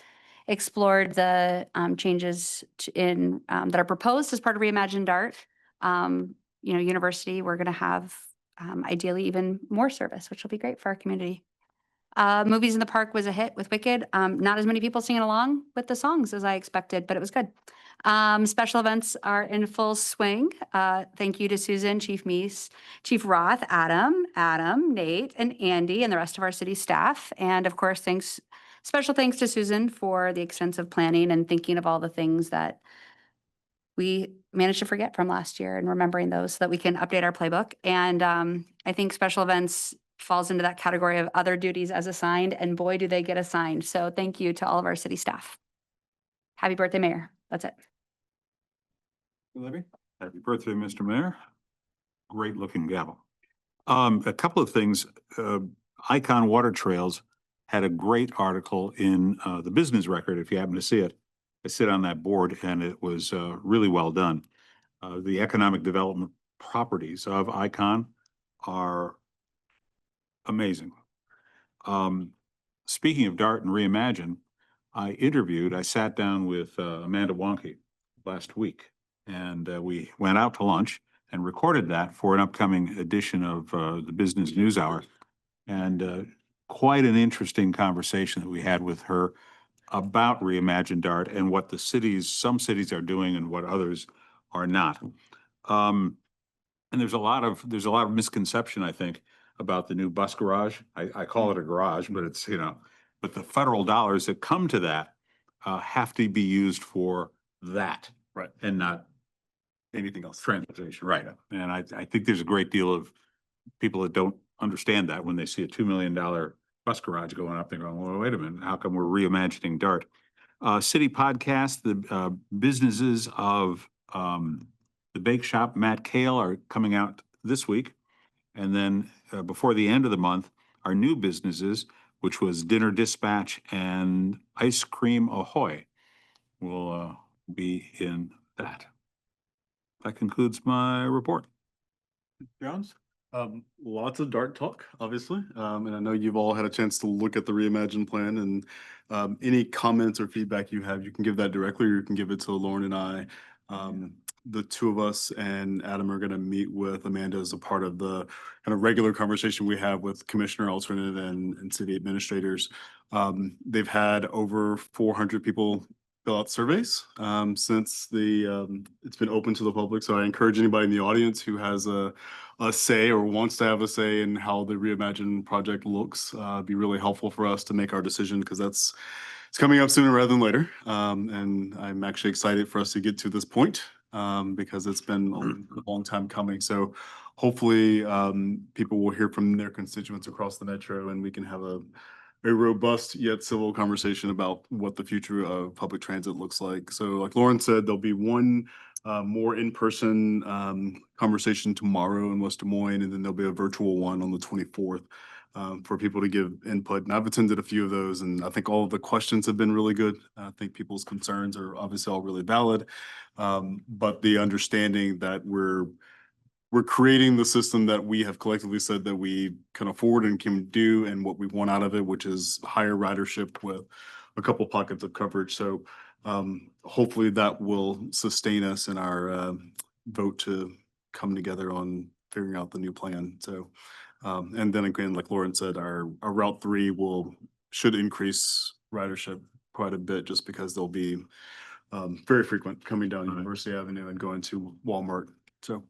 explored the changes that are proposed as part of Reimagine DART, university, we're going to have ideally even more service, which will be great for our community. Movies in the Park was a hit with Wicked. Not as many people singing along with the songs as I expected, but it was good. Special events are in full swing. Thank you to Susan, Chief Meese, Chief Roth, Adam, Nate, and Andy, and the rest of our city staff. And of course, special thanks to Susan for the extensive planning and thinking of all the things that we managed to forget from last year and remembering those so that we can update our playbook. And I think special events falls into that category of other duties as assigned, and boy, do they get assigned. So thank you to all of our city staff. Happy birthday, Mayor. That's it. Libby? Happy birthday, Mr. Mayor. Great looking gavel. A couple of things. Icon Water Trails had a great article in the Business Record, if you happen to see it. I sit on that board and it was really well done. The economic development properties of Icon are amazing. Speaking of DART and Reimagine, I sat down with Amanda Wonke last week, and we went out to lunch and recorded that for an upcoming edition of the Business News Hour. And quite an interesting conversation that we had with her about Reimagine DART and what some cities are doing and what others are not. And there's a lot of misconception, I think, about the new bus garage. I call it a garage, but it's, but the federal dollars that come to that have to be used for that. Right. And not Anything else? transportation, right? And I think there's a great deal of people that don't understand that when they see a $2 million bus garage going up, they're going, well, wait a minute, how come we're reimagining DART? City podcast, the businesses of the Bake Shop, Matt Kale, are coming out this week. And then before the end of the month, our new businesses, which was Dinner Dispatch and Ice Cream Ahoy, will be in that. That concludes my report. Jones? Lots of dark talk, obviously. And I know you've all had a chance to look at the reimagined plan and any comments or feedback you have, you can give that directly or you can give it to Lauren and I. The two of us and Adam are going to meet with Amanda as a part of the kind of regular conversation we have with commissioner alternate and city administrators. They've had over 400 people fill out surveys since it's been open to the public. So I encourage anybody in the audience who has a say or wants to have a say in how the Reimagine project looks, be really helpful for us to make our decision because it's coming up sooner rather than later. And I'm actually excited for us to get to this point because it's been a long time coming. So hopefully people will hear from their constituents across the metro and we can have a robust yet civil conversation about what the future of public transit looks like. So like Lauren said, there'll be one more in-person conversation tomorrow in West Des Moines, and then there'll be a virtual one on the 24th for people to give input. And I've attended a few of those, and I think all of the questions have been really good. I think people's concerns are obviously all really valid, but the understanding that we're creating the system that we have collectively said that we can afford and can do and what we want out of it, which is higher ridership with a couple pockets of coverage. So hopefully that will sustain us in our vote to come together on figuring out the new plan. So and then again, like Lauren said, our Route 3 should increase ridership quite a bit just because they'll be very frequent coming down University Avenue and going to Walmart. So.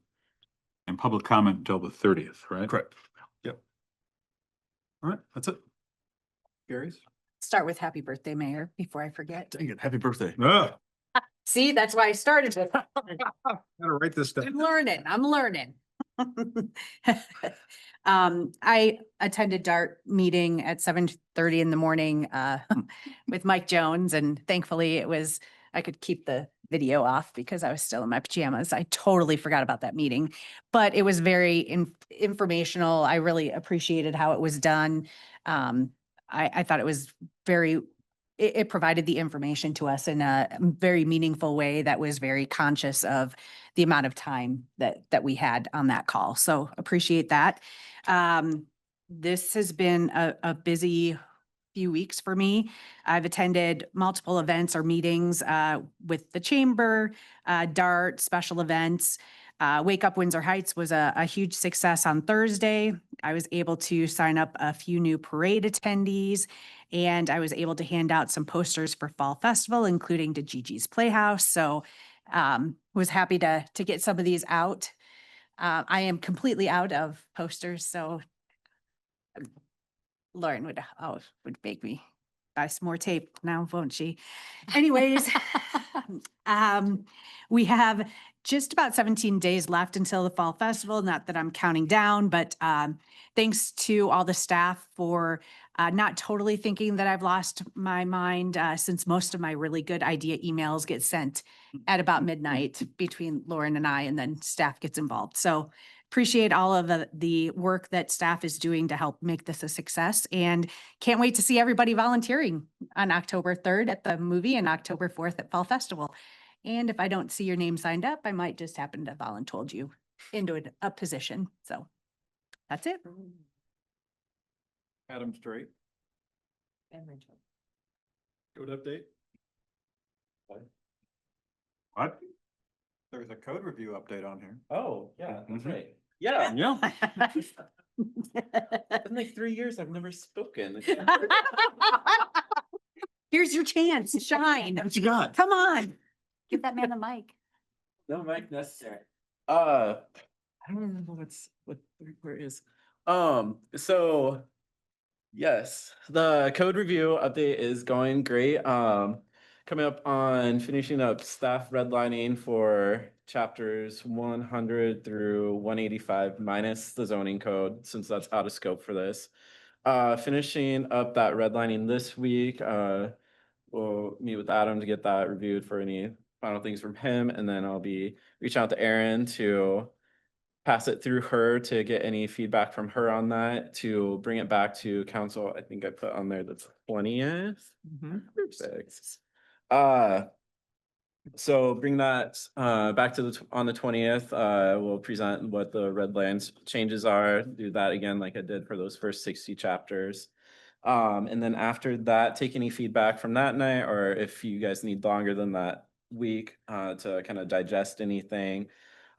And public comment until the 30th, right? Correct. Yep. All right, that's it. Gary's? Start with happy birthday, Mayor, before I forget. Dang it, happy birthday. See, that's why I started with. Gotta write this down. I'm learning. I attended DART meeting at 7:30 in the morning with Mike Jones, and thankfully I could keep the video off because I was still in my pajamas. I totally forgot about that meeting, but it was very informational. I really appreciated how it was done. I thought it was it provided the information to us in a very meaningful way that was very conscious of the amount of time that we had on that call. So appreciate that. This has been a busy few weeks for me. I've attended multiple events or meetings with the chamber, DART, special events. Wake Up Windsor Heights was a huge success on Thursday. I was able to sign up a few new parade attendees, and I was able to hand out some posters for Fall Festival, including to Gigi's Playhouse. So was happy to get some of these out. I am completely out of posters, so Lauren would make me buy some more tape now, won't she? Anyways, we have just about 17 days left until the Fall Festival. Not that I'm counting down, but thanks to all the staff for not totally thinking that I've lost my mind since most of my really good idea emails get sent at about midnight between Lauren and I, and then staff gets involved. So appreciate all of the work that staff is doing to help make this a success, and can't wait to see everybody volunteering on October 3rd at the movie and October 4th at Fall Festival. And if I don't see your name signed up, I might just happen to volunteer you into a position. So that's it. Adam Strait. Code update. What? There's a code review update on here. Oh, yeah, that's Mhm. right. Yeah, Yeah. it's been like 3 years, I've never spoken. Here's your chance to shine. What you got? Come on. Give that man the mic. No mic necessary. I don't remember where it is. So yes, the code review update is going great. Coming up on finishing up staff redlining for chapters 100 through 185 minus the zoning code, since that's out of scope for this. Finishing up that redlining this week. We'll meet with Adam to get that reviewed for any final things from him, and then I'll be reaching out to Erin to pass it through her to get any feedback from her on that, to bring it back to council. I think I put on there the 20th. Perfect. So bring that back to on the 20th. We'll present what the red lines changes are. Do that again like I did for those first 60 chapters. And then after that, take any feedback from that night, or if you guys need longer than that week to kind of digest anything,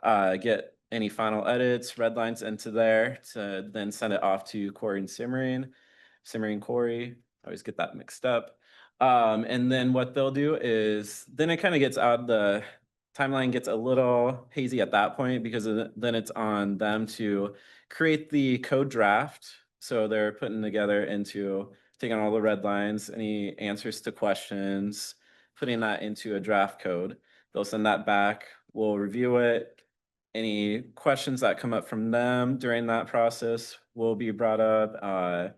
get any final edits, red lines into there to then send it off to Corey and Simmering Corey. I always get that mixed up. And then what they'll do is then it kind of gets out, the timeline gets a little hazy at that point because then it's on them to create the code draft. So they're putting together into taking all the red lines, any answers to questions, putting that into a draft code. They'll send that back. We'll review it. Any questions that come up from them during that process will be brought up.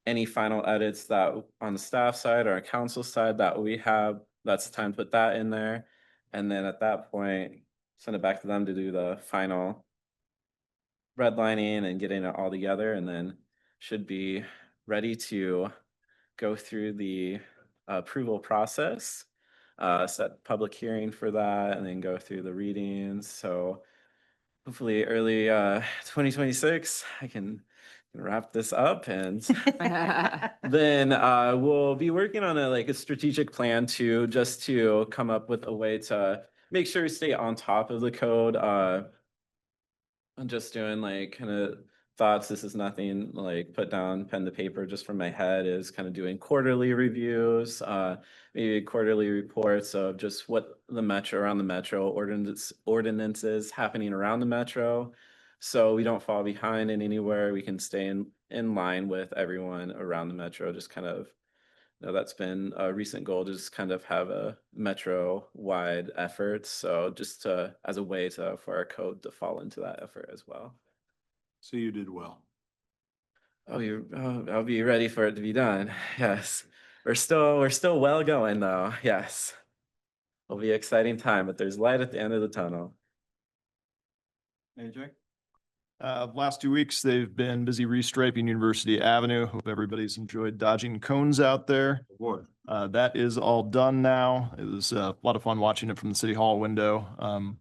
Any final edits that on the staff side or council side that we have, that's the time to put that in there. And then at that point, send it back to them to do the final redlining and getting it all together, and then should be ready to go through the approval process, set public hearing for that, and then go through the readings. So hopefully early 2026, I can wrap this up, and then we'll be working on a strategic plan too, just to come up with a way to make sure we stay on top of the code. I'm just doing kind of thoughts. This is nothing put down pen to paper just from my head, is kind of doing quarterly reviews, maybe quarterly reports of just what the metro, around the metro, ordinances happening around the metro. So we don't fall behind in anywhere. We can stay in line with everyone around the metro. Just kind of, that's been a recent goal, to just kind of have a metro-wide effort. So just as a way for our code to fall into that effort as well. So you did well. I'll be ready for it to be done. Yes, we're still well going though. Yes, it'll be an exciting time, but there's light at the end of the tunnel. AJ? Last 2 weeks, they've been busy restriping University Avenue. Hope everybody's enjoyed dodging cones out there. That is all done now. It was a lot of fun watching it from the City Hall window.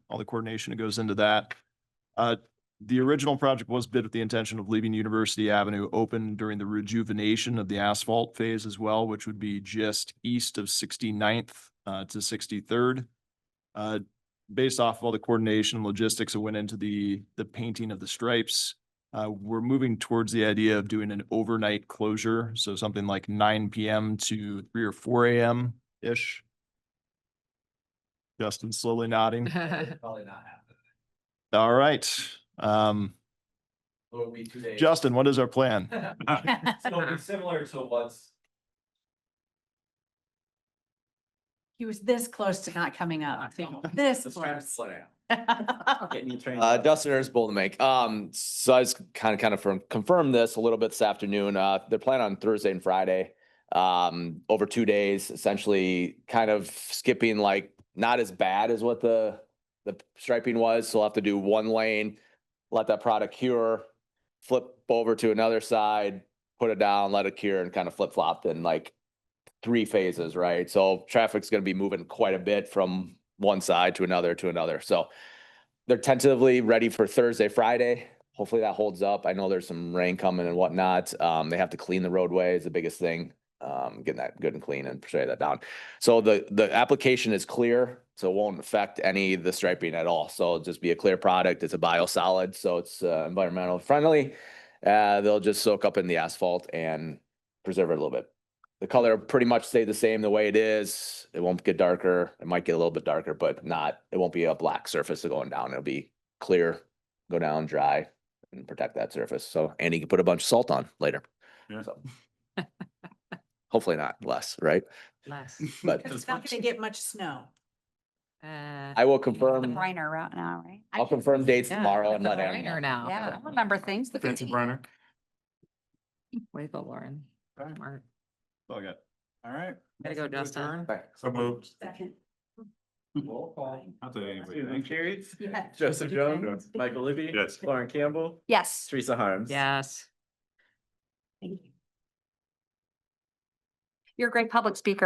All the coordination that goes into that. The original project was bid with the intention of leaving University Avenue open during the rejuvenation of the asphalt phase as well, which would be just east of 69th to 63rd. Based off of all the coordination and logistics that went into the painting of the stripes, we're moving towards the idea of doing an overnight closure. So something like 9 p.m. to 3 or 4 a.m. ish. Justin slowly nodding. Probably not happening. All right. It'll be 2 days. Justin, what is our plan? So it'll be similar to what's. He was this close to not coming up. This close. Dustin Ernst Bold to make. So I just kind of confirm this a little bit this afternoon. They're planning on Thursday and Friday, over 2 days, essentially kind of skipping not as bad as what the striping was. So we'll have to do one lane, let that product cure, flip over to another side, put it down, let it cure, and kind of flip flop in 3 phases, right? So traffic's going to be moving quite a bit from one side to another So they're tentatively ready for Thursday, Friday. Hopefully that holds up. I know there's some rain coming and whatnot. They have to clean the roadway is the biggest thing. Getting that good and clean and spray that down. So the application is clear, so it won't affect any of the striping at all. So it'll just be a clear product. It's a biosolid, so it's environmental friendly. They'll just soak up in the asphalt and preserve it a little bit. The color will pretty much stay the same the way it is. It won't get darker. It might get a little bit darker, but it won't be a black surface going down. It'll be clear, go down, dry, and protect that surface. So Andy can put a bunch of salt on later. Yeah. So. Hopefully not less, right? Less. But It's not gonna get much snow. I will confirm. The Briner route now, right? I'll confirm dates Yeah, tomorrow and the let Aaron Briner know. now. Yeah, I remember things. Look at Fancy me. Brenner. Way to go, Lauren. Smart. Okay. All right. Gotta go, Justin. So moved. Second. Not that anybody. Carried. Yeah. Joseph Jones, Michael Libby. Yes. Lauren Campbell. Yes. Teresa Harms. Yes. Thank you. You're a great public speaker.